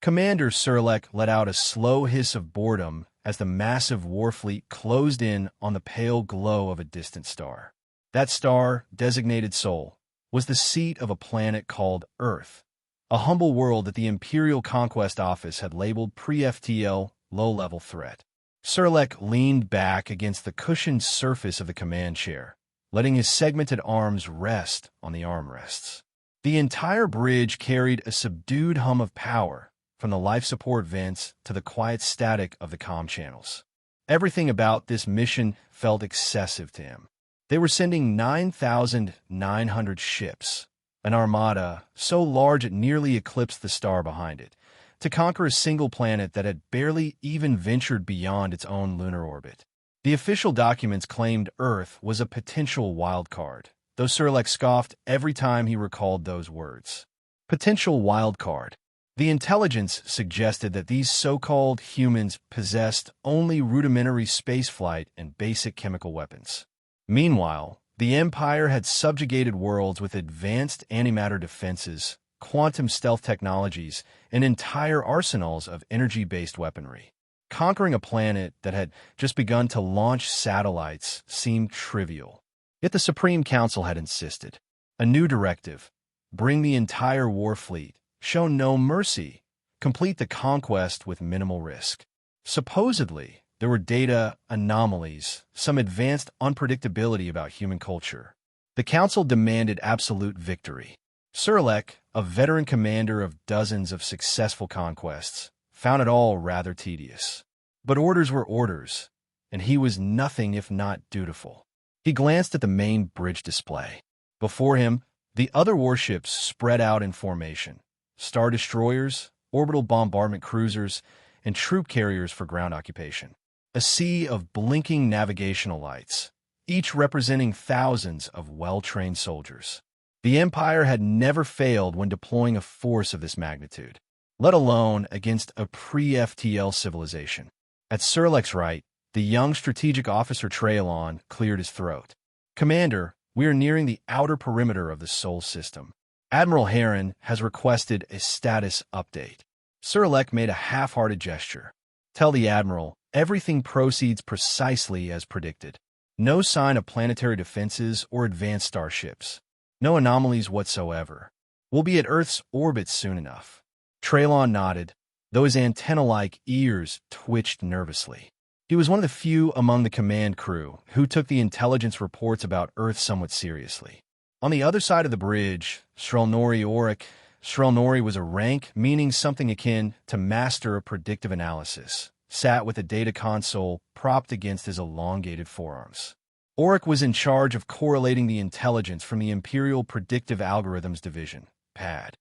Commander Serlek let out a slow hiss of boredom as the massive war fleet closed in on the pale glow of a distant star. That star, designated Sol, was the seat of a planet called Earth, a humble world that the Imperial Conquest Office had labeled pre-FTL low-level threat. Serlek leaned back against the cushioned surface of the command chair, letting his segmented arms rest on the armrests. The entire bridge carried a subdued hum of power, from the life support vents to the quiet static of the comm channels. Everything about this mission felt excessive to him. They were sending 9,900 ships, an armada so large it nearly eclipsed the star behind it, to conquer a single planet that had barely even ventured beyond its own lunar orbit. The official documents claimed Earth was a potential wildcard, though Serlek scoffed every time he recalled those words. Potential wildcard. The intelligence suggested that these so-called humans possessed only rudimentary spaceflight and basic chemical weapons. Meanwhile, the Empire had subjugated worlds with advanced antimatter defenses, quantum stealth technologies, and entire arsenals of energy-based weaponry. Conquering a planet that had just begun to launch satellites seemed trivial. Yet the Supreme Council had insisted. A new directive: bring the entire war fleet, show no mercy, complete the conquest with minimal risk. Supposedly, there were data anomalies, some advanced unpredictability about human culture. The Council demanded absolute victory. Serlek, a veteran commander of dozens of successful conquests, found it all rather tedious. But orders were orders, and he was nothing if not dutiful. He glanced at the main bridge display. Before him, the other warships spread out in formation: star destroyers, orbital bombardment cruisers, and troop carriers for ground occupation. A sea of blinking navigational lights, each representing thousands of well-trained soldiers. The Empire had never failed when deploying a force of this magnitude, let alone against a pre-FTL civilization. At Serlek's right, the young strategic officer Traylon cleared his throat. "Commander, we are nearing the outer perimeter of the Sol system. Admiral Heron has requested a status update." Serlek made a half-hearted gesture. "Tell the Admiral, everything proceeds precisely as predicted. No sign of planetary defenses or advanced starships. No anomalies whatsoever. We'll be at Earth's orbit soon enough." Traylon nodded, though his antenna-like ears twitched nervously. He was one of the few among the command crew who took the intelligence reports about Earth somewhat seriously. On the other side of the bridge, Srelnori Auric. Srelnori was a rank meaning something akin to Master of Predictive Analysis, sat with a data console propped against his elongated forearms. Auric was in charge of correlating the intelligence from the Imperial Predictive Algorithms Division, PAD.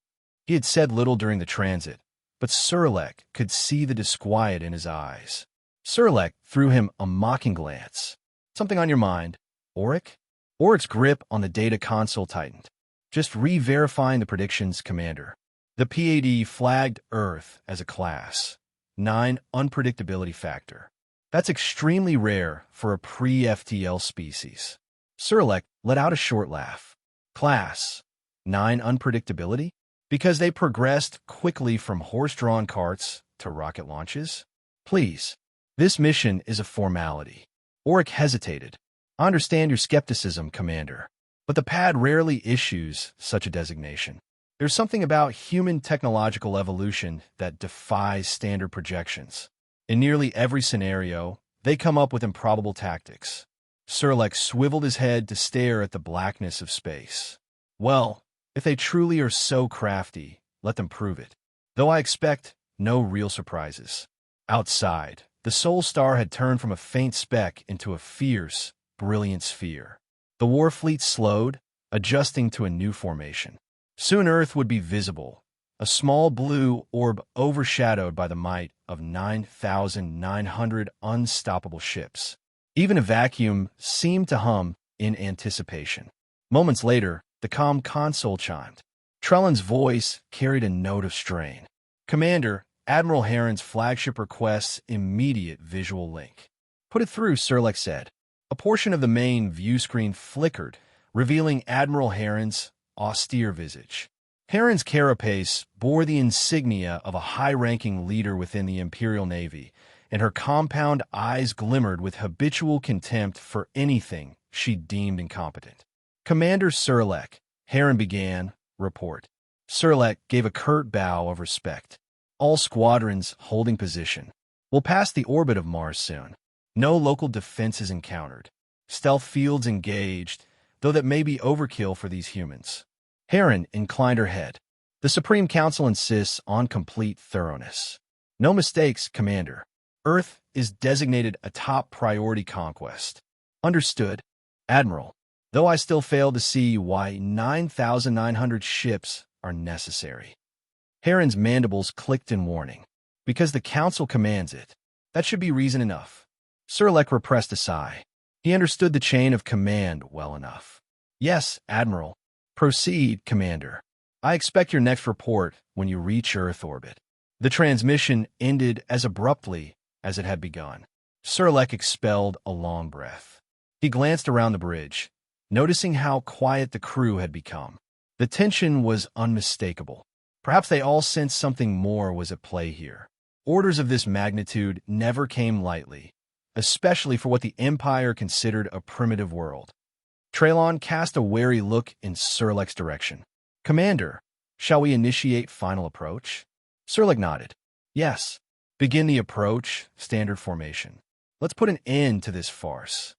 He had said little during the transit, but Serlek could see the disquiet in his eyes. Serlek threw him a mocking glance. "Something on your mind, Auric?" Auric's grip on the data console tightened. "Just re-verifying the predictions, Commander." The PAD flagged Earth as a Class 9 unpredictability factor. That's extremely rare for a pre-FTL species. Serlek let out a short laugh. "Class 9 unpredictability? Because they progressed quickly from horse-drawn carts to rocket launches? Please, this mission is a formality." Auric hesitated. "I understand your skepticism, Commander, but the PAD rarely issues such a designation. There's something about human technological evolution that defies standard projections. In nearly every scenario, they come up with improbable tactics." Serlek swiveled his head to stare at the blackness of space. "Well, if they truly are so crafty, let them prove it. Though I expect no real surprises." Outside, the Sol Star had turned from a faint speck into a fierce, brilliant sphere. The war fleet slowed, adjusting to a new formation. Soon Earth would be visible, a small blue orb overshadowed by the might of 9,900 unstoppable ships. Even a vacuum seemed to hum in anticipation. Moments later, the comm console chimed. Trellan's voice carried a note of strain. "Commander, Admiral Heron's flagship requests immediate visual link." "Put it through," Serlek said. A portion of the main view screen flickered, revealing Admiral Heron's austere visage. Heron's carapace bore the insignia of a high-ranking leader within the Imperial Navy, and her compound eyes glimmered with habitual contempt for anything she deemed incompetent. "Commander Surlek," Heron began, report. Surlek gave a curt bow of respect. "All squadrons holding position. We'll pass the orbit of Mars soon. No local defenses encountered. Stealth fields engaged, though that may be overkill for these humans." Heron inclined her head. "The Supreme Council insists on complete thoroughness." "No mistakes, Commander. Earth is designated a top priority conquest." "Understood, Admiral, though I still fail to see why 9,900 ships are necessary." Heron's mandibles clicked in warning. "Because the Council commands it. That should be reason enough." Surlek repressed a sigh. He understood the chain of command well enough. "Yes, Admiral. Proceed, Commander. I expect your next report when you reach Earth orbit." The transmission ended as abruptly as it had begun. Surlek expelled a long breath. He glanced around the bridge, noticing how quiet the crew had become. The tension was unmistakable. Perhaps they all sensed something more was at play here. Orders of this magnitude never came lightly, especially for what the Empire considered a primitive world. Traylon cast a wary look in Surlek's direction. "Commander, shall we initiate final approach?" Surlek nodded. "Yes. Begin the approach, standard formation. Let's put an end to this farce."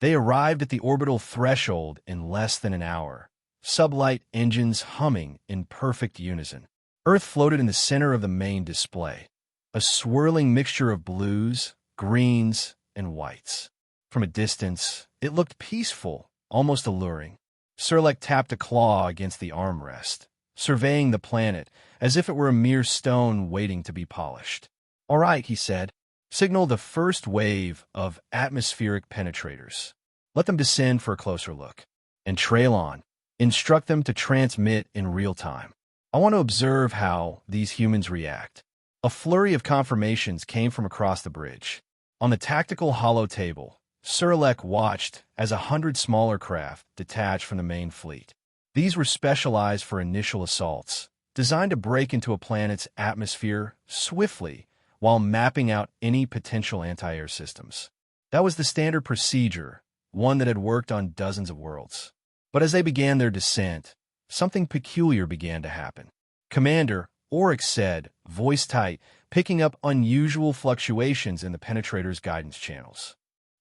They arrived at the orbital threshold in less than an hour, sublight engines humming in perfect unison. Earth floated in the center of the main display, a swirling mixture of blues, greens, and whites. From a distance, it looked peaceful, almost alluring. Surlek tapped a claw against the armrest, surveying the planet as if it were a mere stone waiting to be polished. "All right," he said. "Signal the first wave of atmospheric penetrators. Let them descend for a closer look. And Traylon, instruct them to transmit in real time. I want to observe how these humans react." A flurry of confirmations came from across the bridge. On the tactical holotable, Surlek watched as 100 smaller craft detached from the main fleet. These were specialized for initial assaults, designed to break into a planet's atmosphere swiftly while mapping out any potential anti-air systems. That was the standard procedure, one that had worked on dozens of worlds. But as they began their descent, something peculiar began to happen. "Commander," Oryx said, voice tight, picking up unusual fluctuations in the penetrator's guidance channels.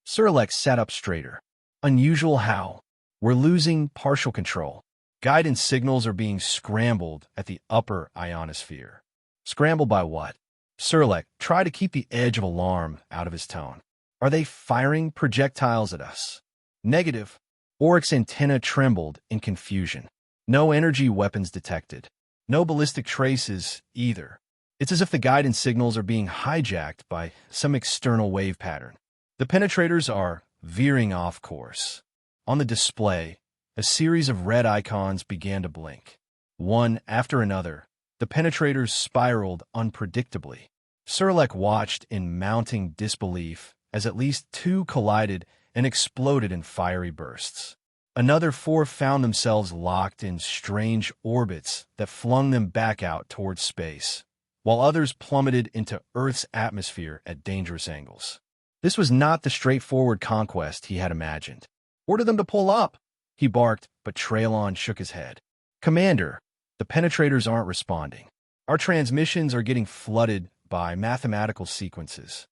Surlek sat up straighter. "Unusual how? We're losing partial control. Guidance signals are being scrambled at the upper ionosphere." "Scrambled by what?" Surlek tried to keep the edge of alarm out of his tone. "Are they firing projectiles at us?" "Negative." Oryx's antenna trembled in confusion. "No energy weapons detected. No ballistic traces either. It's as if the guidance signals are being hijacked by some external wave pattern. The penetrators are veering off course." On the display, a series of red icons began to blink. One after another, the penetrators spiraled unpredictably. Surlek watched in mounting disbelief as at least 2 collided and exploded in fiery bursts. Another 4 found themselves locked in strange orbits that flung them back out towards space, while others plummeted into Earth's atmosphere at dangerous angles. This was not the straightforward conquest he had imagined. "Order them to pull up," he barked, but Traylon shook his head. "Commander, the penetrators aren't responding. Our transmissions are getting flooded by mathematical sequences."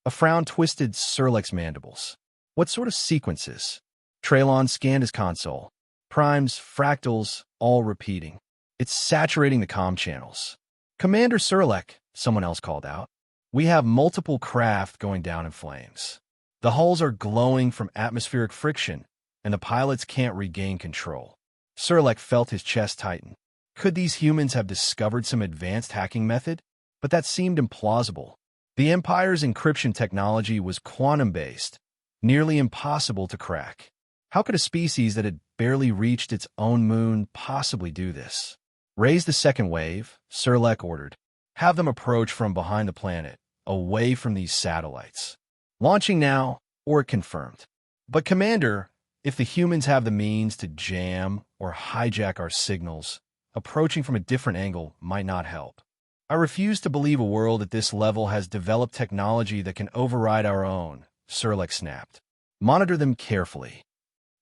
A frown twisted Surlek's mandibles. "What sort of sequences?" Traylon scanned his console. "Primes, fractals, all repeating. It's saturating the comm channels." "Commander Surlek," someone else called out. "We have multiple craft going down in flames. The hulls are glowing from atmospheric friction, and the pilots can't regain control." Surlek felt his chest tighten. Could these humans have discovered some advanced hacking method? But that seemed implausible. The Empire's encryption technology was quantum-based, nearly impossible to crack. How could a species that had barely reached its own moon possibly do this? "Raise the second wave," Surlek ordered. "Have them approach from behind the planet, away from these satellites." "Launching now," or it confirmed. "But Commander, if the humans have the means to jam or hijack our signals," approaching from a different angle might not help. I refuse to believe a world at this level has developed technology that can override our own, Sirlex snapped. Monitor them carefully.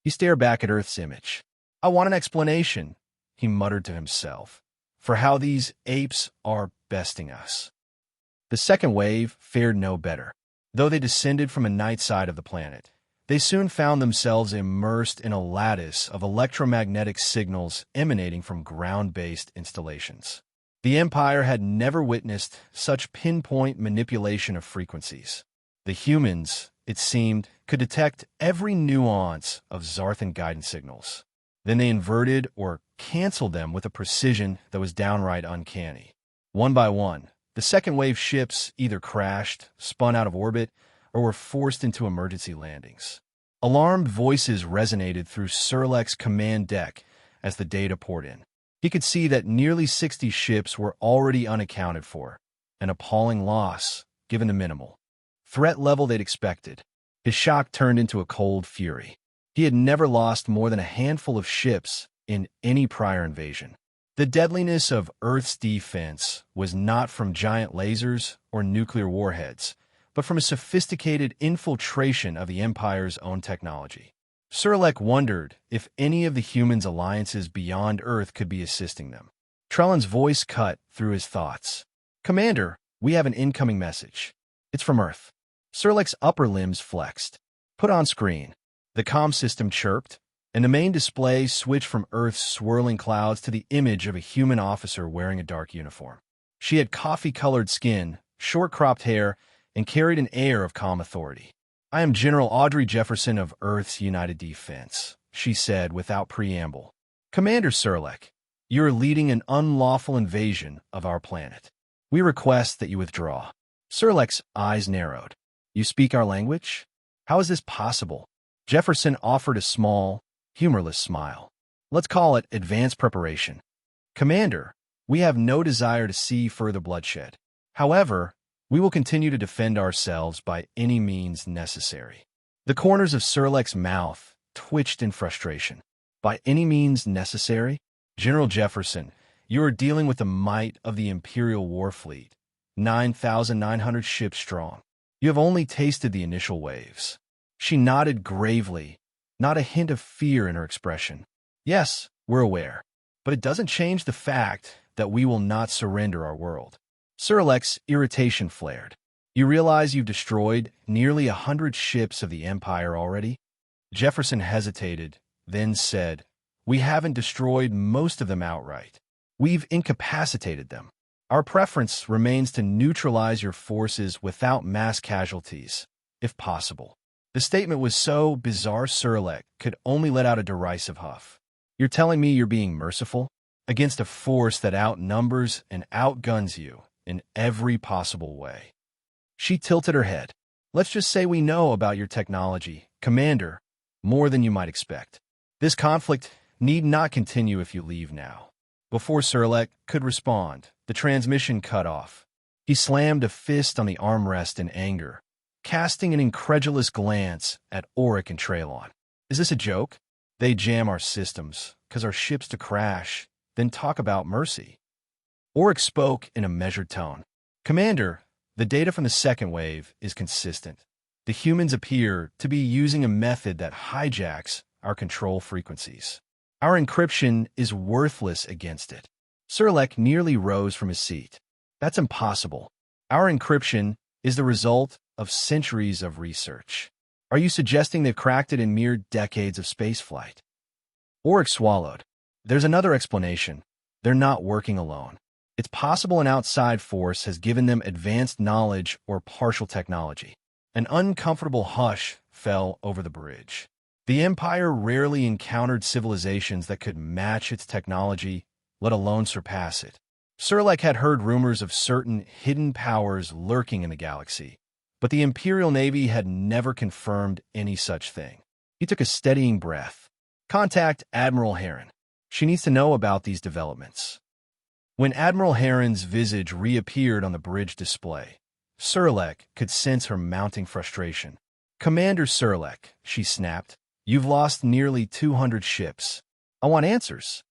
He stared back at Earth's image. I want an explanation, he muttered to himself, for how these apes are besting us. The second wave fared no better. Though they descended from a night side of the planet, they soon found themselves immersed in a lattice of electromagnetic signals emanating from ground-based installations. The Empire had never witnessed such pinpoint manipulation of frequencies. The humans, it seemed, could detect every nuance of Zarthan guidance signals. Then they inverted or canceled them with a precision that was downright uncanny. One by one, the second wave ships either crashed, spun out of orbit, or were forced into emergency landings. Alarmed voices resonated through Sirlex's command deck as the data poured in. He could see that nearly 60 ships were already unaccounted for, an appalling loss, given the minimal threat level they'd expected. His shock turned into a cold fury. He had never lost more than a handful of ships in any prior invasion. The deadliness of Earth's defense was not from giant lasers or nuclear warheads, but from a sophisticated infiltration of the Empire's own technology. Sirlex wondered if any of the humans' alliances beyond Earth could be assisting them. Trellan's voice cut through his thoughts. Commander, we have an incoming message. It's from Earth. Sirlex's upper limbs flexed. Put on screen. The comm system chirped, and the main display switched from Earth's swirling clouds to the image of a human officer wearing a dark uniform. She had coffee-colored skin, short-cropped hair, and carried an air of calm authority. I am General Audrey Jefferson of Earth's United Defense, she said without preamble. Commander Sirlex, you are leading an unlawful invasion of our planet. We request that you withdraw. Sirlex's eyes narrowed. You speak our language? How is this possible? Jefferson offered a small, humorless smile. Let's call it advanced preparation. Commander, we have no desire to see further bloodshed. However, we will continue to defend ourselves by any means necessary. The corners of Sirlex's mouth twitched in frustration. By any means necessary? General Jefferson, you are dealing with the might of the Imperial War Fleet, 9,900 ships strong. You have only tasted the initial waves. She nodded gravely, not a hint of fear in her expression. Yes, we're aware, but it doesn't change the fact that we will not surrender our world. Sirlex's irritation flared. You realize you've destroyed nearly 100 ships of the Empire already? Jefferson hesitated, then said, We haven't destroyed most of them outright. We've incapacitated them. Our preference remains to neutralize your forces without mass casualties, if possible. The statement was so bizarre Sirlex could only let out a derisive huff. You're telling me you're being merciful? Against a force that outnumbers and outguns you in every possible way. She tilted her head. Let's just say we know about your technology, Commander, more than you might expect. This conflict need not continue if you leave now. Before Sirlex could respond, the transmission cut off. He slammed a fist on the armrest in anger, casting an incredulous glance at Auric and Traylon. Is this a joke? They jam our systems, cause our ships to crash, then talk about mercy. Auric spoke in a measured tone. Commander, the data from the second wave is consistent. The humans appear to be using a method that hijacks our control frequencies. Our encryption is worthless against it. Sirlex nearly rose from his seat. That's impossible. Our encryption is the result of centuries of research. Are you suggesting they've cracked it in mere decades of spaceflight? Auric swallowed. There's another explanation. They're not working alone. It's possible an outside force has given them advanced knowledge or partial technology. An uncomfortable hush fell over the bridge. The Empire rarely encountered civilizations that could match its technology, let alone surpass it. Sirlex had heard rumors of certain hidden powers lurking in the galaxy, but the Imperial Navy had never confirmed any such thing. He took a steadying breath. Contact Admiral Heron. She needs to know about these developments. When Admiral Heron's visage reappeared on the bridge display, Sirlex could sense her mounting frustration. Commander Sirlex, she snapped, you've lost nearly 200 ships. I want answers.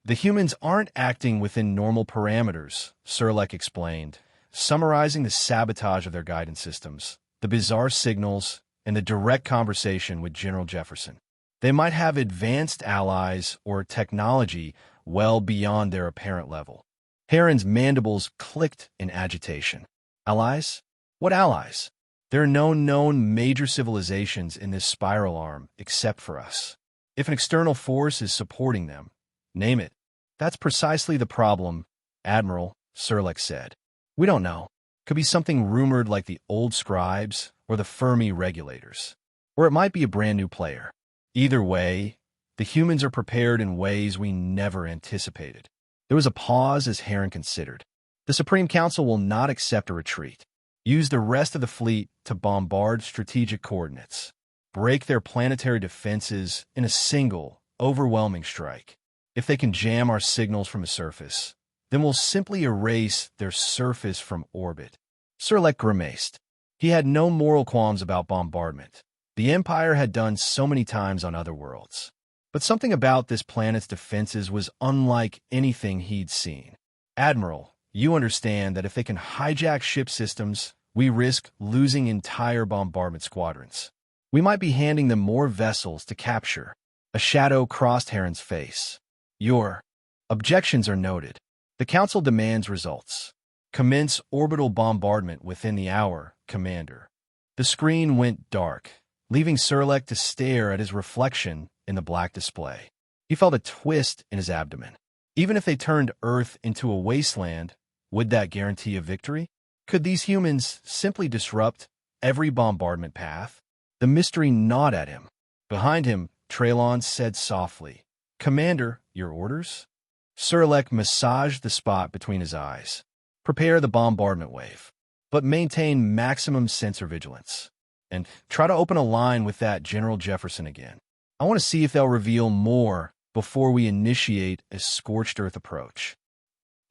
The humans aren't acting within normal parameters, Serlek explained, summarizing the sabotage of their guidance systems, the bizarre signals, and the direct conversation with General Jefferson. They might have advanced allies or technology well beyond their apparent level. Heron's mandibles clicked in agitation. Allies? What allies? There are no known major civilizations in this spiral arm except for us. If an external force is supporting them, name it. That's precisely the problem, Admiral, Serlek said. We don't know. Could be something rumored like the old scribes or the Fermi regulators. Or it might be a brand new player. Either way, the humans are prepared in ways we never anticipated. There was a pause as Heron considered. The Supreme Council will not accept a retreat. Use the rest of the fleet to bombard strategic coordinates. Break their planetary defenses in a single, overwhelming strike. If they can jam our signals from the surface, then we'll simply erase their surface from orbit. Serlek grimaced. He had no moral qualms about bombardment. The Empire had done so many times on other worlds. But something about this planet's defenses was unlike anything he'd seen. Admiral, you understand that if they can hijack ship systems, we risk losing entire bombardment squadrons. We might be handing them more vessels to capture. A shadow crossed Heron's face. Your objections are noted. The Council demands results. Commence orbital bombardment within the hour, Commander. The screen went dark, leaving Serlek to stare at his reflection in the black display. He felt a twist in his abdomen. Even if they turned Earth into a wasteland, would that guarantee a victory? Could these humans simply disrupt every bombardment path? The mystery gnawed at him. Behind him, Traylon said softly, Commander, your orders? Serlek massaged the spot between his eyes. Prepare the bombardment wave, but maintain maximum sensor vigilance. And try to open a line with that General Jefferson again. I want to see if they'll reveal more before we initiate a scorched earth approach.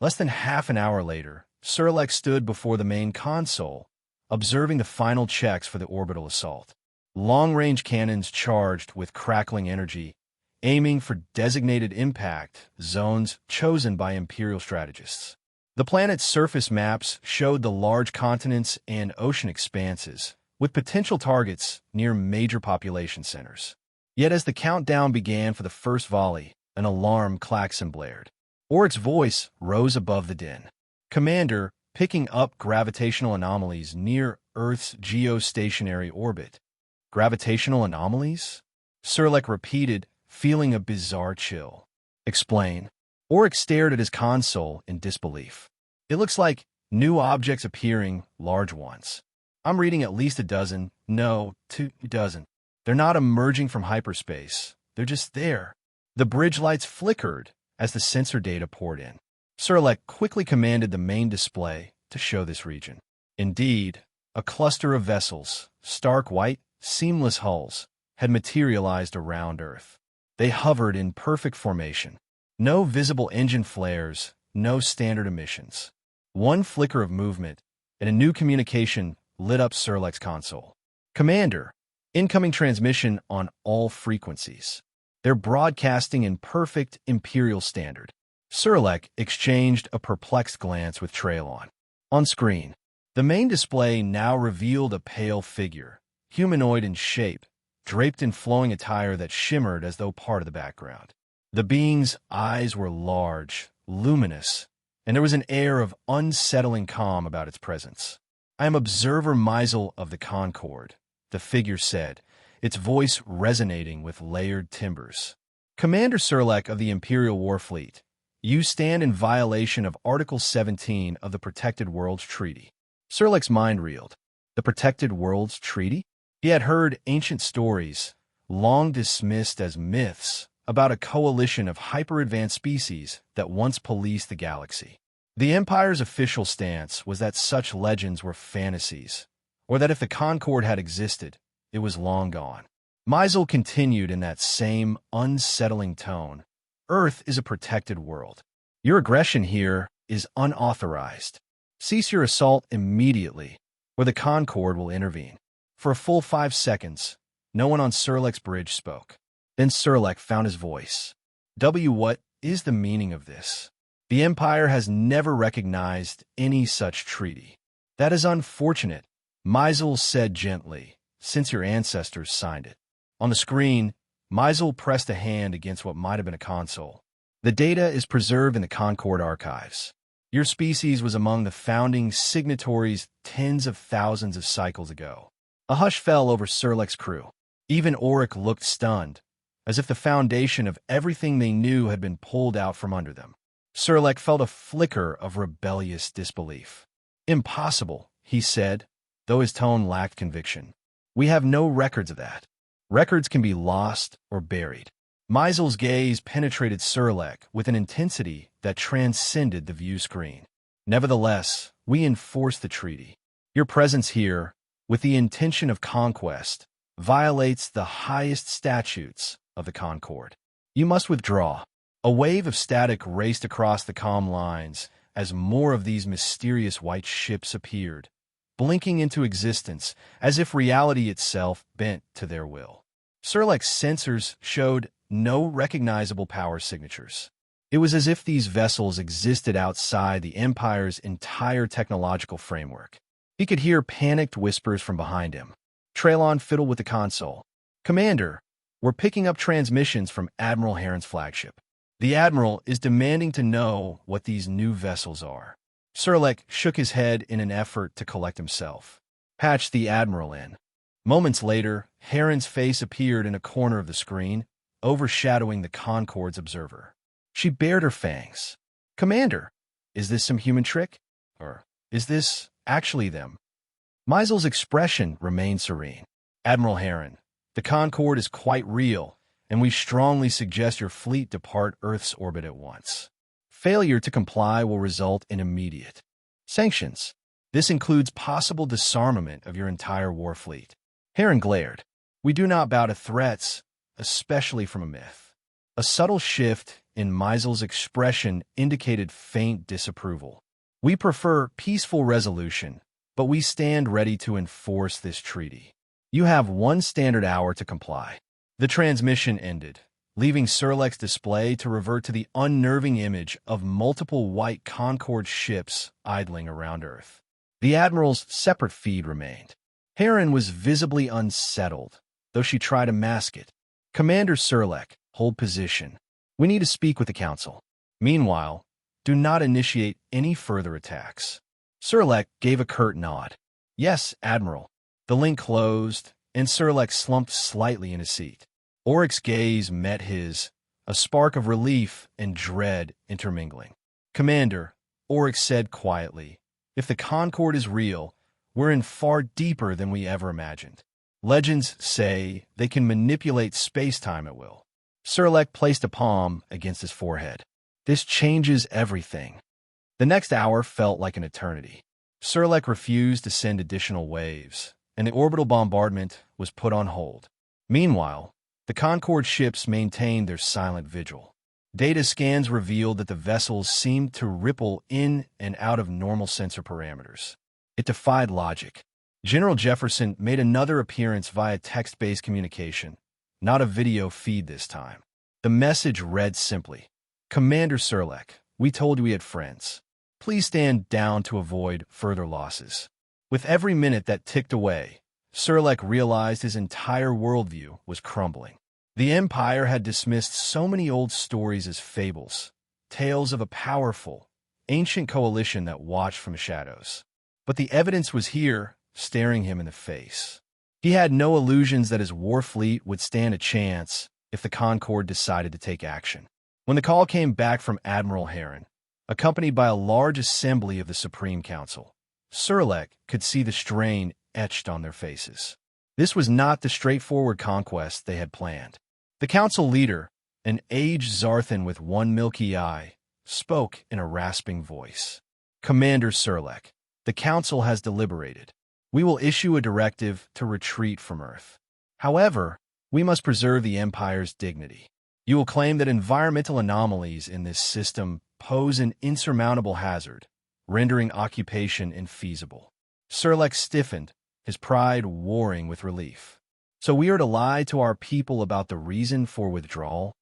Less than half an hour later, Serlek stood before the main console, observing the final checks for the orbital assault. Long-range cannons charged with crackling energy, aiming for designated impact zones chosen by Imperial strategists. The planet's surface maps showed the large continents and ocean expanses, with potential targets near major population centers. Yet as the countdown began for the first volley, an alarm klaxon blared. Oryx's voice rose above the din. Commander, picking up gravitational anomalies near Earth's geostationary orbit. Gravitational anomalies? Serlek repeated, feeling a bizarre chill. Explain. Oryx stared at his console in disbelief. It looks like new objects appearing, large ones. I'm reading at least a dozen, no, 2 dozen. They're not emerging from hyperspace. They're just there. The bridge lights flickered as the sensor data poured in. Serlek quickly commanded the main display to show this region. Indeed, a cluster of vessels, stark white, seamless hulls, had materialized around Earth. They hovered in perfect formation. No visible engine flares, no standard emissions. One flicker of movement, and a new communication lit up Serlek's console. Commander, incoming transmission on all frequencies. They're broadcasting in perfect Imperial standard. Serlek exchanged a perplexed glance with Traylon. On screen, the main display now revealed a pale figure, humanoid in shape, draped in flowing attire that shimmered as though part of the background. The being's eyes were large, luminous, and there was an air of unsettling calm about its presence. I am Observer Meisel of the Concord, the figure said, its voice resonating with layered timbres. Commander Serlek of the Imperial Warfleet, you stand in violation of Article 17 of the Protected Worlds Treaty. Serlek's mind reeled. The Protected Worlds Treaty? He had heard ancient stories, long dismissed as myths, about a coalition of hyper-advanced species that once policed the galaxy. The Empire's official stance was that such legends were fantasies, or that if the Concord had existed, it was long gone. Meisel continued in that same unsettling tone. Earth is a protected world. Your aggression here is unauthorized. Cease your assault immediately, or the Concord will intervene. For a full 5 seconds, no one on Serlek's bridge spoke. Then Serlek found his voice. What, is the meaning of this? The Empire has never recognized any such treaty. That is unfortunate, Meisel said gently, since your ancestors signed it. On the screen, Meisel pressed a hand against what might have been a console. The data is preserved in the Concord archives. Your species was among the founding signatories tens of thousands of cycles ago. A hush fell over Serlec's crew. Even Auric looked stunned, as if the foundation of everything they knew had been pulled out from under them. Serlec felt a flicker of rebellious disbelief. Impossible, he said, though his tone lacked conviction. We have no records of that. Records can be lost or buried. Meisel's gaze penetrated Serlec with an intensity that transcended the view screen. Nevertheless, we enforce the treaty. Your presence here, with the intention of conquest, violates the highest statutes of the Concord. You must withdraw. A wave of static raced across the comm lines as more of these mysterious white ships appeared, blinking into existence as if reality itself bent to their will. Serlec's sensors showed no recognizable power signatures. It was as if these vessels existed outside the Empire's entire technological framework. He could hear panicked whispers from behind him. Traylon fiddled with the console. "Commander, we're picking up transmissions from Admiral Heron's flagship. The Admiral is demanding to know what these new vessels are." Serlec shook his head in an effort to collect himself. "Patch the Admiral in." Moments later, Heron's face appeared in a corner of the screen, overshadowing the Concord's observer. She bared her fangs. "Commander, is this some human trick? Or is this actually them?" Meisel's expression remained serene. "Admiral Heron, the Concord is quite real, and we strongly suggest your fleet depart Earth's orbit at once. Failure to comply will result in immediate sanctions. This includes possible disarmament of your entire war fleet." Heron glared. "We do not bow to threats, especially from a myth." A subtle shift in Meisel's expression indicated faint disapproval. "We prefer peaceful resolution, but we stand ready to enforce this treaty. You have 1 standard hour to comply." The transmission ended, leaving Serlec's display to revert to the unnerving image of multiple white Concord ships idling around Earth. The Admiral's separate feed remained. Heron was visibly unsettled, though she tried to mask it. "Commander Serlec, hold position. We need to speak with the Council. Meanwhile, do not initiate any further attacks." Serlec gave a curt nod. "Yes, Admiral." The link closed, and Serlec slumped slightly in his seat. Auric's gaze met his, a spark of relief and dread intermingling. "Commander," Auric said quietly, "if the Concord is real, we're in far deeper than we ever imagined. Legends say they can manipulate space-time at will." Serlec placed a palm against his forehead. "This changes everything." The next hour felt like an eternity. Serlec refused to send additional waves, and the orbital bombardment was put on hold. Meanwhile, the Concord ships maintained their silent vigil. Data scans revealed that the vessels seemed to ripple in and out of normal sensor parameters. It defied logic. General Jefferson made another appearance via text-based communication, not a video feed this time. The message read simply, "Commander Serlec, we told you we had friends. Please stand down to avoid further losses." With every minute that ticked away, Serlec realized his entire worldview was crumbling. The Empire had dismissed so many old stories as fables, tales of a powerful, ancient coalition that watched from the shadows. But the evidence was here, staring him in the face. He had no illusions that his war fleet would stand a chance if the Concord decided to take action. When the call came back from Admiral Heron, accompanied by a large assembly of the Supreme Council, Serlec could see the strain etched on their faces. This was not the straightforward conquest they had planned. The council leader, an aged Zarthan with one milky eye, spoke in a rasping voice. "Commander Serlec, the council has deliberated. We will issue a directive to retreat from Earth. However, we must preserve the Empire's dignity. You will claim that environmental anomalies in this system pose an insurmountable hazard, rendering occupation infeasible." Serlec stiffened, his pride warring with relief. "So we are to lie to our people about the reason for withdrawal?"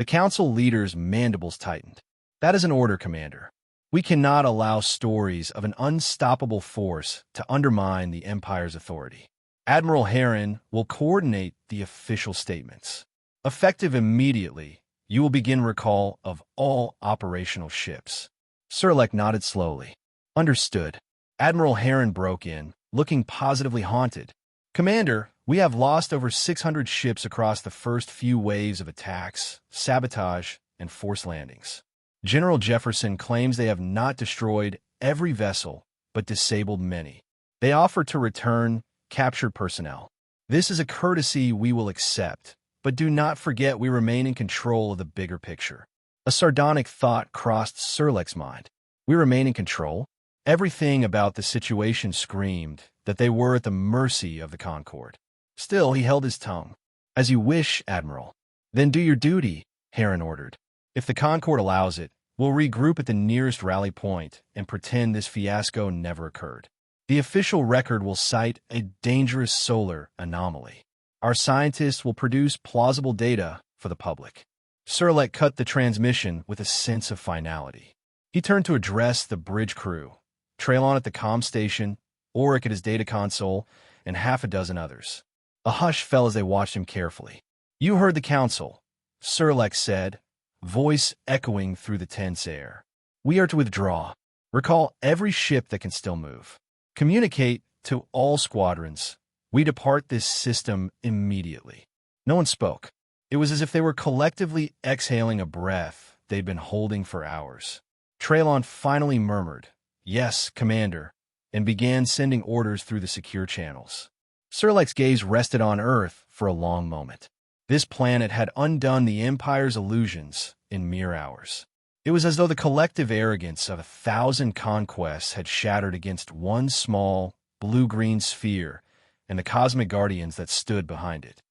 The council leader's mandibles tightened. That is an order, Commander. We cannot allow stories of an unstoppable force to undermine the Empire's authority. Admiral Heron will coordinate the official statements. Effective immediately, you will begin recall of all operational ships. Serlek nodded slowly. Understood. Admiral Heron broke in, looking positively haunted. Commander, we have lost over 600 ships across the first few waves of attacks, sabotage, and forced landings. General Jefferson claims they have not destroyed every vessel, but disabled many. They offer to return captured personnel. This is a courtesy we will accept, but do not forget we remain in control of the bigger picture. A sardonic thought crossed Serlek's mind. We remain in control? Everything about the situation screamed that they were at the mercy of the Concorde. Still, he held his tongue. As you wish, Admiral. Then do your duty, Heron ordered. If the Concorde allows it, we'll regroup at the nearest rally point and pretend this fiasco never occurred. The official record will cite a dangerous solar anomaly. Our scientists will produce plausible data for the public. Serlek cut the transmission with a sense of finality. He turned to address the bridge crew, Traylon at the comm station, Auric at his data console, and half a dozen others. A hush fell as they watched him carefully. You heard the council, Serlek said, voice echoing through the tense air. We are to withdraw. Recall every ship that can still move. Communicate to all squadrons. We depart this system immediately. No one spoke. It was as if they were collectively exhaling a breath they'd been holding for hours. Traylon finally murmured, Yes, Commander, and began sending orders through the secure channels. Serlek's gaze rested on Earth for a long moment. This planet had undone the Empire's illusions in mere hours. It was as though the collective arrogance of 1,000 conquests had shattered against one small, blue-green sphere and the cosmic guardians that stood behind it.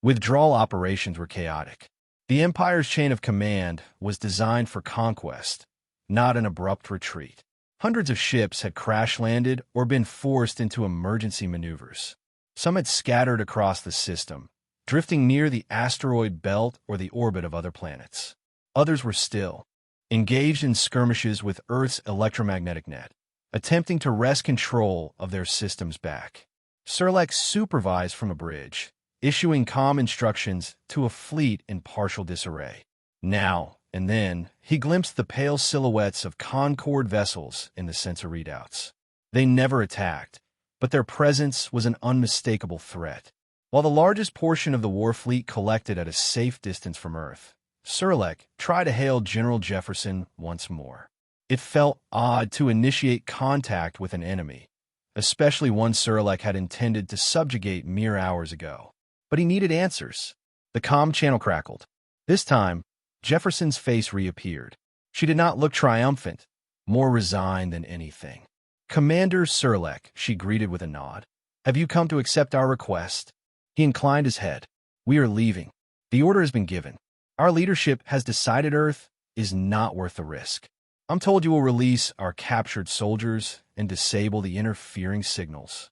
Withdrawal operations were chaotic. The Empire's chain of command was designed for conquest, not an abrupt retreat. Hundreds of ships had crash-landed or been forced into emergency maneuvers. Some had scattered across the system, drifting near the asteroid belt or the orbit of other planets. Others were still, engaged in skirmishes with Earth's electromagnetic net, attempting to wrest control of their systems back. Serlek supervised from a bridge, issuing comm instructions to a fleet in partial disarray. Now and then, he glimpsed the pale silhouettes of Concorde vessels in the sensor readouts. They never attacked, but their presence was an unmistakable threat. While the largest portion of the war fleet collected at a safe distance from Earth, Serlek tried to hail General Jefferson once more. It felt odd to initiate contact with an enemy, especially one Serlek had intended to subjugate mere hours ago. But he needed answers. The comm channel crackled. This time, Jefferson's face reappeared. She did not look triumphant, more resigned than anything. Commander Serlek, she greeted with a nod. Have you come to accept our request? He inclined his head. We are leaving. The order has been given. Our leadership has decided Earth is not worth the risk. I'm told you will release our captured soldiers and disable the interfering signals.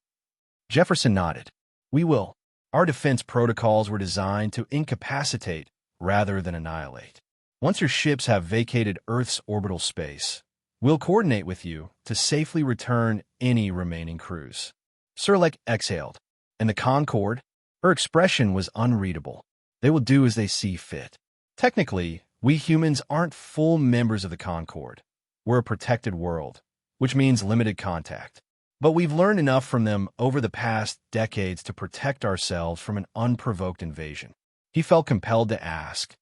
Jefferson nodded. We will. Our defense protocols were designed to incapacitate rather than annihilate. Once your ships have vacated Earth's orbital space, we'll coordinate with you to safely return any remaining crews. Serlek exhaled. And the Concorde? Her expression was unreadable. They will do as they see fit. Technically, we humans aren't full members of the Concorde. We're a protected world, which means limited contact. But we've learned enough from them over the past decades to protect ourselves from an unprovoked invasion. He felt compelled to ask,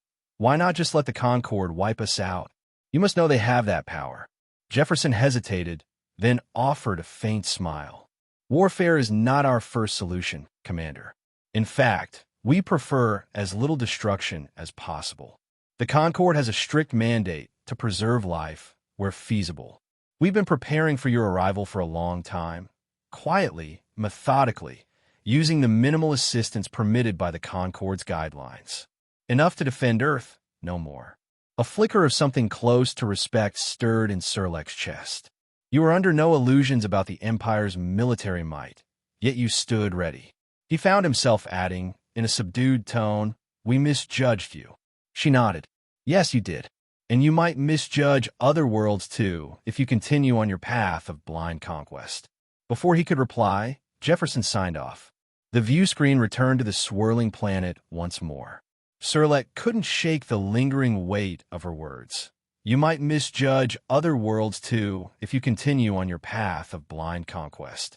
why not just let the Concorde wipe us out? You must know they have that power. Jefferson hesitated, then offered a faint smile. Warfare is not our first solution, Commander. In fact, we prefer as little destruction as possible. The Concorde has a strict mandate to preserve life where feasible. We've been preparing for your arrival for a long time, quietly, methodically, using the minimal assistance permitted by the Concorde's guidelines. Enough to defend Earth, no more. A flicker of something close to respect stirred in Serlek's chest. You were under no illusions about the Empire's military might, yet you stood ready. He found himself adding, in a subdued tone, we misjudged you. She nodded. Yes, you did. And you might misjudge other worlds too if you continue on your path of blind conquest. Before he could reply, Jefferson signed off. The view screen returned to the swirling planet once more. Serlek couldn't shake the lingering weight of her words. You might misjudge other worlds too if you continue on your path of blind conquest.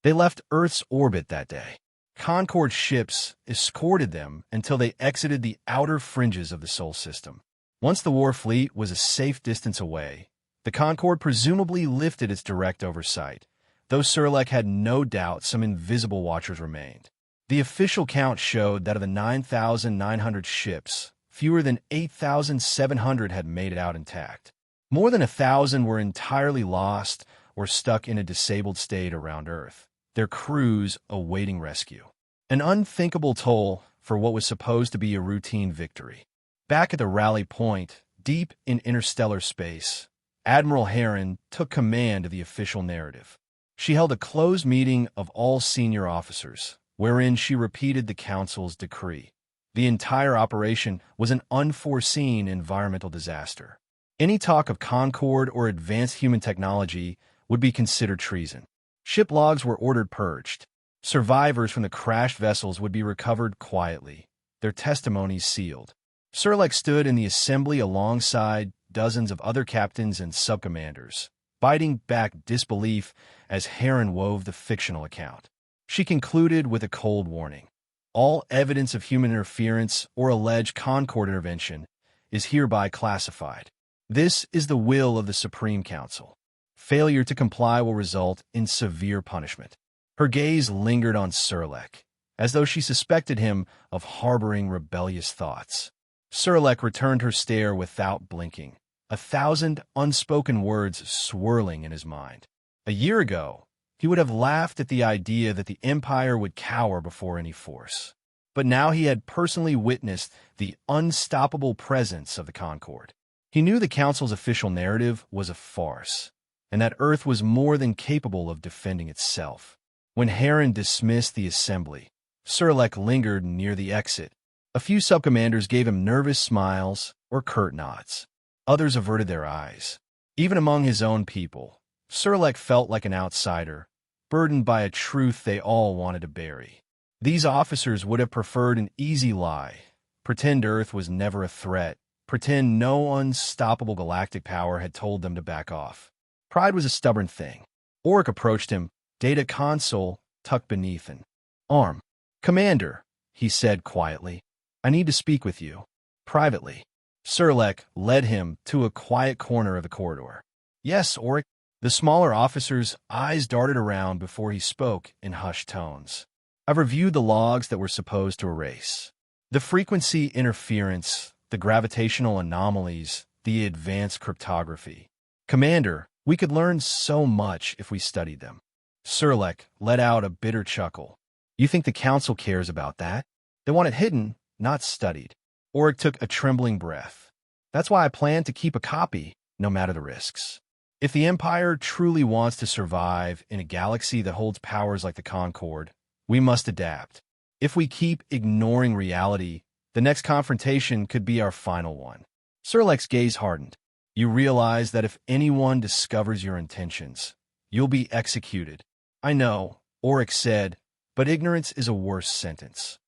They left Earth's orbit that day. Concorde ships escorted them until they exited the outer fringes of the Sol system. Once the war fleet was a safe distance away, the Concorde presumably lifted its direct oversight, though Serlek had no doubt some invisible watchers remained. The official count showed that of the 9,900 ships, fewer than 8,700 had made it out intact. More than 1,000 were entirely lost or stuck in a disabled state around Earth, their crews awaiting rescue. An unthinkable toll for what was supposed to be a routine victory. Back at the rally point, deep in interstellar space, Admiral Heron took command of the official narrative. She held a closed meeting of all senior officers, wherein she repeated the Council's decree. The entire operation was an unforeseen environmental disaster. Any talk of Concorde or advanced human technology would be considered treason. Ship logs were ordered purged. Survivors from the crashed vessels would be recovered quietly, their testimonies sealed. Serlek stood in the assembly alongside dozens of other captains and subcommanders, biting back disbelief as Heron wove the fictional account. She concluded with a cold warning. All evidence of human interference or alleged Concorde intervention is hereby classified. This is the will of the Supreme Council. Failure to comply will result in severe punishment. Her gaze lingered on Serlek, as though she suspected him of harboring rebellious thoughts. Serlek returned her stare without blinking, 1,000 unspoken words swirling in his mind. A year ago, he would have laughed at the idea that the Empire would cower before any force. But now he had personally witnessed the unstoppable presence of the Concorde. He knew the Council's official narrative was a farce, and that Earth was more than capable of defending itself. When Heron dismissed the assembly, Serlek lingered near the exit. A few subcommanders gave him nervous smiles or curt nods. Others averted their eyes. Even among his own people, Serlek felt like an outsider, burdened by a truth they all wanted to bury. These officers would have preferred an easy lie, pretend Earth was never a threat, pretend no unstoppable galactic power had told them to back off. Pride was a stubborn thing. Auric approached him, data console tucked beneath an arm. "Commander," he said quietly, "I need to speak with you. Privately." Serlek led him to a quiet corner of the corridor. "Yes, Auric." The smaller officer's eyes darted around before he spoke in hushed tones. "I've reviewed the logs that we're supposed to erase. The frequency interference, the gravitational anomalies, the advanced cryptography. Commander, we could learn so much if we studied them." Serlek let out a bitter chuckle. "You think the Council cares about that? They want it hidden, not studied." Auric took a trembling breath. "That's why I plan to keep a copy, no matter the risks. If the Empire truly wants to survive in a galaxy that holds powers like the Concorde, we must adapt. If we keep ignoring reality, the next confrontation could be our final one." Serlek's gaze hardened. "You realize that if anyone discovers your intentions, you'll be executed." "I know," Auric said, "but ignorance is a worse sentence."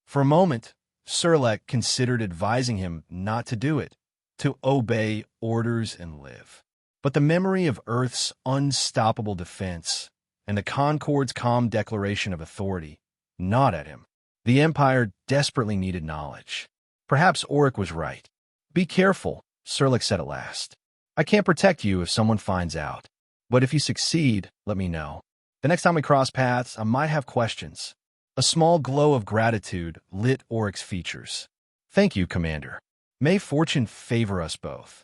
For a moment, Serlek considered advising him not to do it, to obey orders and live. But the memory of Earth's unstoppable defense and the Concorde's calm declaration of authority gnawed at him. The Empire desperately needed knowledge. Perhaps Auric was right. "Be careful," Serlek said at last. "I can't protect you if someone finds out. But if you succeed, let me know. The next time we cross paths, I might have questions." A small glow of gratitude lit Auric's features. "Thank you, Commander. May fortune favor us both."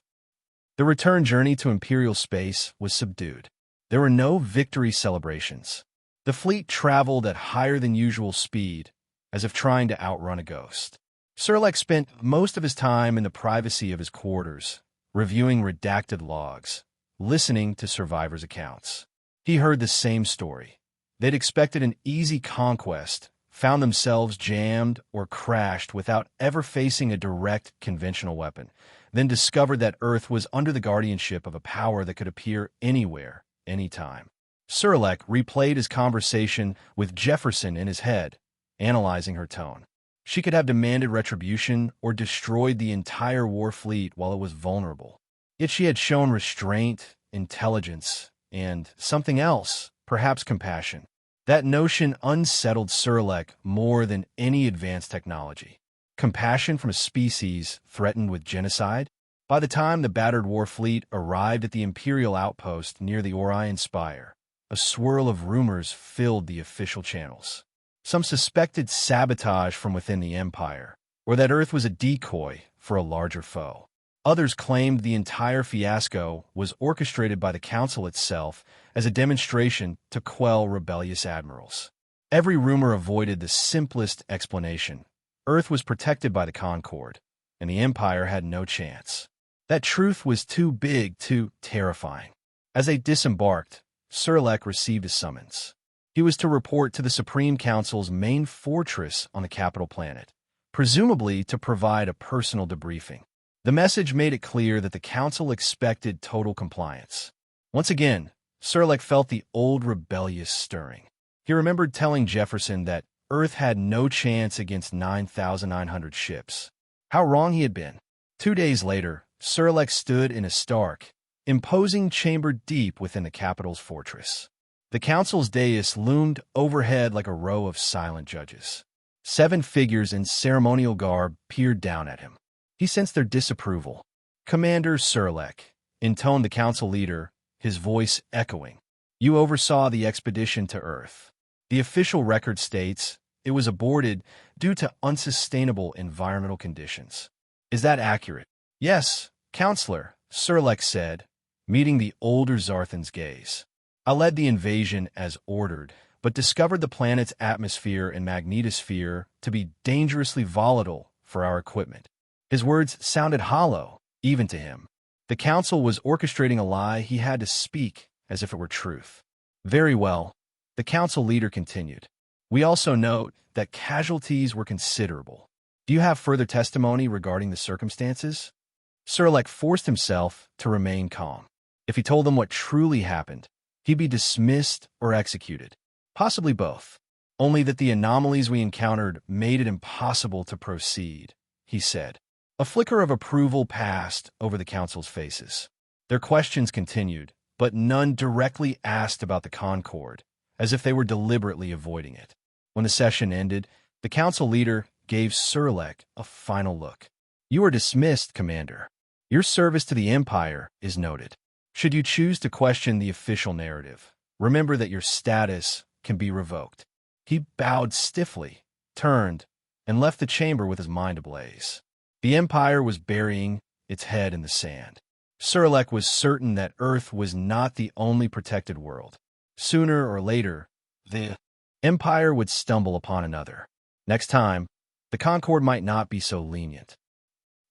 The return journey to Imperial space was subdued. There were no victory celebrations. The fleet traveled at higher than usual speed, as if trying to outrun a ghost. Serlek spent most of his time in the privacy of his quarters, reviewing redacted logs, listening to survivors' accounts. He heard the same story. They'd expected an easy conquest, found themselves jammed or crashed without ever facing a direct conventional weapon, then discovered that Earth was under the guardianship of a power that could appear anywhere, anytime. Surlek replayed his conversation with Jefferson in his head, analyzing her tone. She could have demanded retribution or destroyed the entire war fleet while it was vulnerable. Yet she had shown restraint, intelligence, and something else, perhaps compassion. That notion unsettled Surlek more than any advanced technology. Compassion from a species threatened with genocide? By the time the battered war fleet arrived at the Imperial outpost near the Orion Spire, a swirl of rumors filled the official channels. Some suspected sabotage from within the Empire, or that Earth was a decoy for a larger foe. Others claimed the entire fiasco was orchestrated by the Council itself as a demonstration to quell rebellious admirals. Every rumor avoided the simplest explanation. Earth was protected by the Concord, and the Empire had no chance. That truth was too big, too terrifying. As they disembarked, Surlek received a summons. He was to report to the Supreme Council's main fortress on the capital planet, presumably to provide a personal debriefing. The message made it clear that the Council expected total compliance. Once again, Surlek felt the old rebellious stirring. He remembered telling Jefferson that Earth had no chance against 9,900 ships. How wrong he had been. 2 days later, Surlek stood in a stark, imposing chamber deep within the capital's fortress. The Council's dais loomed overhead like a row of silent judges. 7 figures in ceremonial garb peered down at him. He sensed their disapproval. "Commander Surlek," intoned the Council leader, his voice echoing. "You oversaw the expedition to Earth. The official record states it was aborted due to unsustainable environmental conditions. Is that accurate?" "Yes, Counselor," Surlek said, meeting the older Zarthan's gaze. "I led the invasion as ordered, but discovered the planet's atmosphere and magnetosphere to be dangerously volatile for our equipment." His words sounded hollow, even to him. The Council was orchestrating a lie he had to speak as if it were truth. "Very well," the Council leader continued. "We also note that casualties were considerable. Do you have further testimony regarding the circumstances?" Surlek forced himself to remain calm. If he told them what truly happened, he'd be dismissed or executed. Possibly both. "Only that the anomalies we encountered made it impossible to proceed," he said. A flicker of approval passed over the Council's faces. Their questions continued, but none directly asked about the Concord, as if they were deliberately avoiding it. When the session ended, the Council leader gave Surlek a final look. "You are dismissed, Commander. Your service to the Empire is noted. Should you choose to question the official narrative, remember that your status can be revoked." He bowed stiffly, turned, and left the chamber with his mind ablaze. The Empire was burying its head in the sand. Surlek was certain that Earth was not the only protected world. Sooner or later, the Empire would stumble upon another. Next time, the Concord might not be so lenient.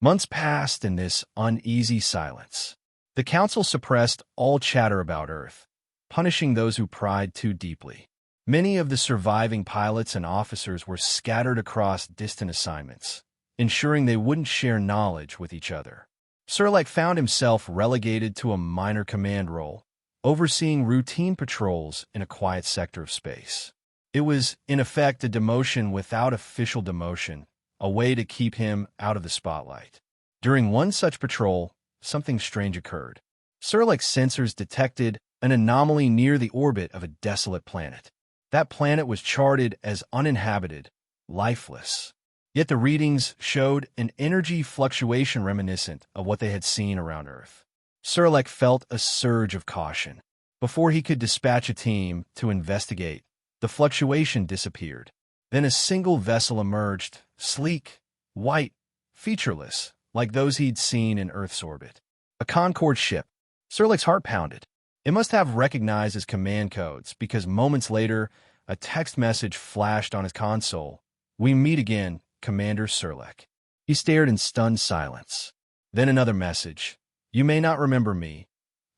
Months passed in this uneasy silence. The Council suppressed all chatter about Earth, punishing those who pried too deeply. Many of the surviving pilots and officers were scattered across distant assignments, ensuring they wouldn't share knowledge with each other. Surlek found himself relegated to a minor command role, overseeing routine patrols in a quiet sector of space. It was, in effect, a demotion without official demotion, a way to keep him out of the spotlight. During one such patrol, something strange occurred. Surlek's sensors detected an anomaly near the orbit of a desolate planet. That planet was charted as uninhabited, lifeless. Yet the readings showed an energy fluctuation reminiscent of what they had seen around Earth. Surlek felt a surge of caution. Before he could dispatch a team to investigate, the fluctuation disappeared. Then a single vessel emerged, sleek, white, featureless, like those he'd seen in Earth's orbit. A Concord ship. Surlek's heart pounded. It must have recognized his command codes, because moments later, a text message flashed on his console. "We meet again, Commander Surlek." He stared in stunned silence. Then another message. "You may not remember me.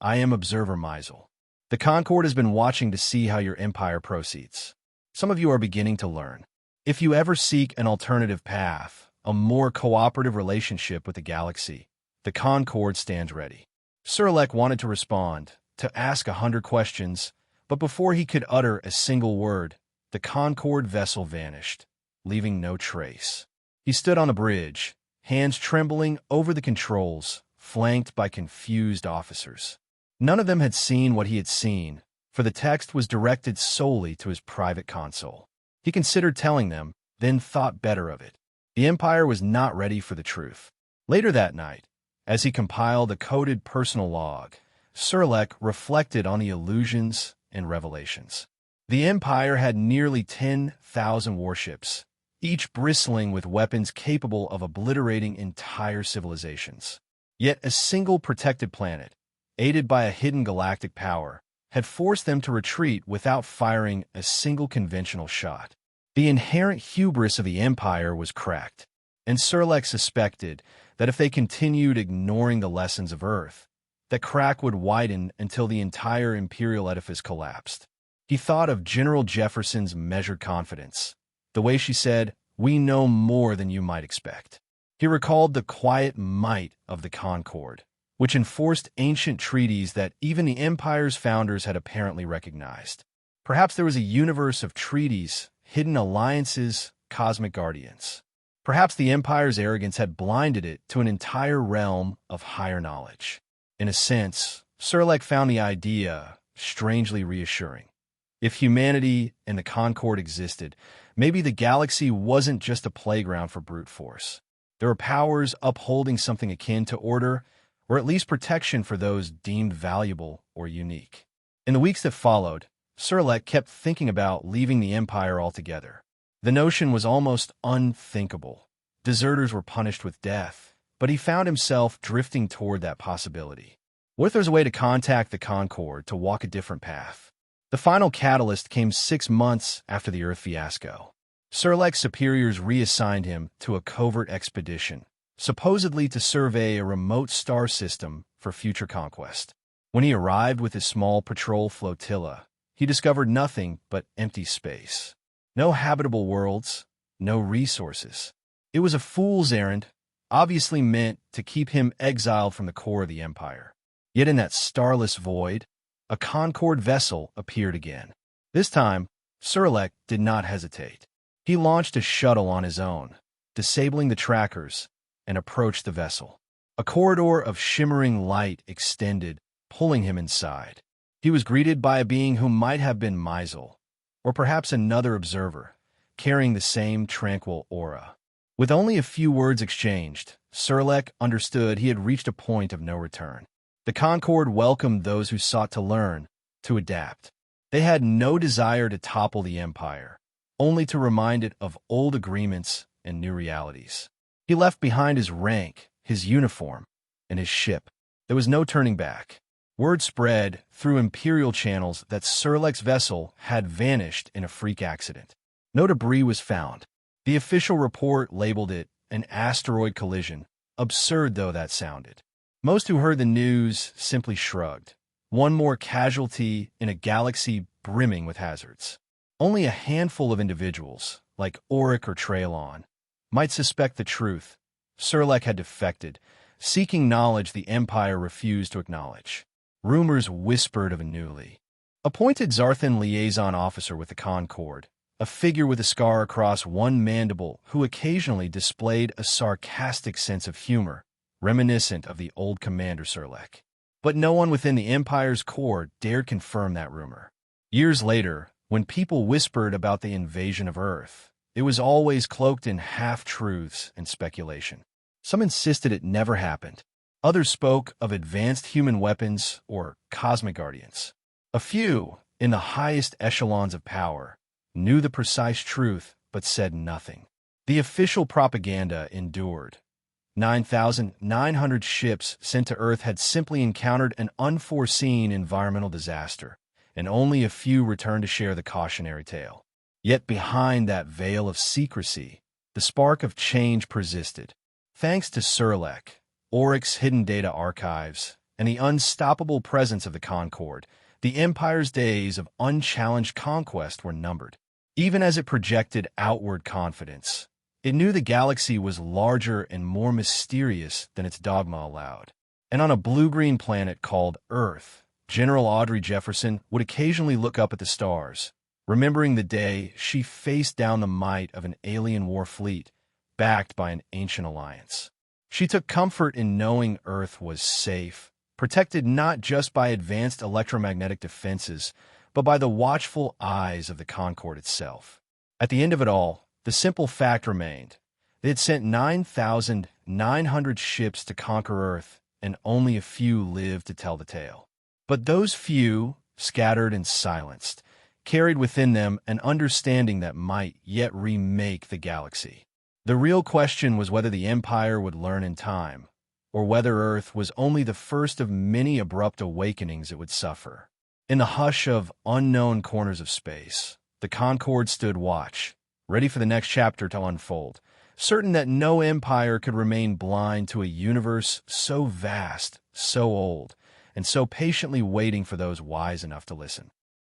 I am Observer Meisel. The Concord has been watching to see how your empire proceeds. Some of you are beginning to learn. If you ever seek an alternative path, a more cooperative relationship with the galaxy, the Concorde stands ready. Surlek wanted to respond, to ask 100 questions, but before he could utter a single word, the Concorde vessel vanished, leaving no trace. He stood on the bridge, hands trembling over the controls, flanked by confused officers. None of them had seen what he had seen, for the text was directed solely to his private console. He considered telling them, then thought better of it. The Empire was not ready for the truth. Later that night, as he compiled a coded personal log, Surlek reflected on the illusions and revelations. The Empire had nearly 10,000 warships, each bristling with weapons capable of obliterating entire civilizations. Yet a single protected planet, aided by a hidden galactic power, had forced them to retreat without firing a single conventional shot. The inherent hubris of the Empire was cracked, and Surlek suspected that if they continued ignoring the lessons of Earth, that crack would widen until the entire imperial edifice collapsed. He thought of General Jefferson's measured confidence, the way she said, "We know more than you might expect." He recalled the quiet might of the Concorde, which enforced ancient treaties that even the Empire's founders had apparently recognized. Perhaps there was a universe of treaties, hidden alliances, cosmic guardians. Perhaps the Empire's arrogance had blinded it to an entire realm of higher knowledge. In a sense, Surlek found the idea strangely reassuring. If humanity and the Concorde existed, maybe the galaxy wasn't just a playground for brute force. There were powers upholding something akin to order, or at least protection for those deemed valuable or unique. In the weeks that followed, Surlek kept thinking about leaving the Empire altogether. The notion was almost unthinkable. Deserters were punished with death, but he found himself drifting toward that possibility. What if there's a way to contact the Concorde to walk a different path? The final catalyst came 6 months after the Earth fiasco. Surlek's superiors reassigned him to a covert expedition, supposedly to survey a remote star system for future conquest. When he arrived with his small patrol flotilla, he discovered nothing but empty space. No habitable worlds, no resources. It was a fool's errand, obviously meant to keep him exiled from the core of the Empire. Yet in that starless void, a Concorde vessel appeared again. This time, Surlek did not hesitate. He launched a shuttle on his own, disabling the trackers, and approached the vessel. A corridor of shimmering light extended, pulling him inside. He was greeted by a being who might have been Maisel, or perhaps another observer, carrying the same tranquil aura. With only a few words exchanged, Surlek understood he had reached a point of no return. The Concorde welcomed those who sought to learn, to adapt. They had no desire to topple the Empire, only to remind it of old agreements and new realities. He left behind his rank, his uniform, and his ship. There was no turning back. Word spread through Imperial channels that Surlek's vessel had vanished in a freak accident. No debris was found. The official report labeled it an asteroid collision, absurd though that sounded. Most who heard the news simply shrugged. One more casualty in a galaxy brimming with hazards. Only a handful of individuals, like Auric or Traylon, might suspect the truth. Surlek had defected, seeking knowledge the Empire refused to acknowledge. Rumors whispered of a newly appointed Zarthan liaison officer with the Concorde, a figure with a scar across one mandible who occasionally displayed a sarcastic sense of humor, reminiscent of the old Commander Surlek. But no one within the Empire's core dared confirm that rumor. Years later, when people whispered about the invasion of Earth, it was always cloaked in half-truths and speculation. Some insisted it never happened. Others spoke of advanced human weapons or cosmic guardians. A few, in the highest echelons of power, knew the precise truth but said nothing. The official propaganda endured. 9,900 ships sent to Earth had simply encountered an unforeseen environmental disaster, and only a few returned to share the cautionary tale. Yet behind that veil of secrecy, the spark of change persisted. Thanks to Surlek, Auric's hidden data archives, and the unstoppable presence of the Concorde, the Empire's days of unchallenged conquest were numbered. Even as it projected outward confidence, it knew the galaxy was larger and more mysterious than its dogma allowed. And on a blue-green planet called Earth, General Audrey Jefferson would occasionally look up at the stars, remembering the day she faced down the might of an alien war fleet backed by an ancient alliance. She took comfort in knowing Earth was safe, protected not just by advanced electromagnetic defenses, but by the watchful eyes of the Concorde itself. At the end of it all, the simple fact remained. They had sent 9,900 ships to conquer Earth, and only a few lived to tell the tale. But those few, scattered and silenced, carried within them an understanding that might yet remake the galaxy. The real question was whether the Empire would learn in time, or whether Earth was only the first of many abrupt awakenings it would suffer. In the hush of unknown corners of space, the Concorde stood watch, ready for the next chapter to unfold, certain that no empire could remain blind to a universe so vast, so old, and so patiently waiting for those wise enough to listen.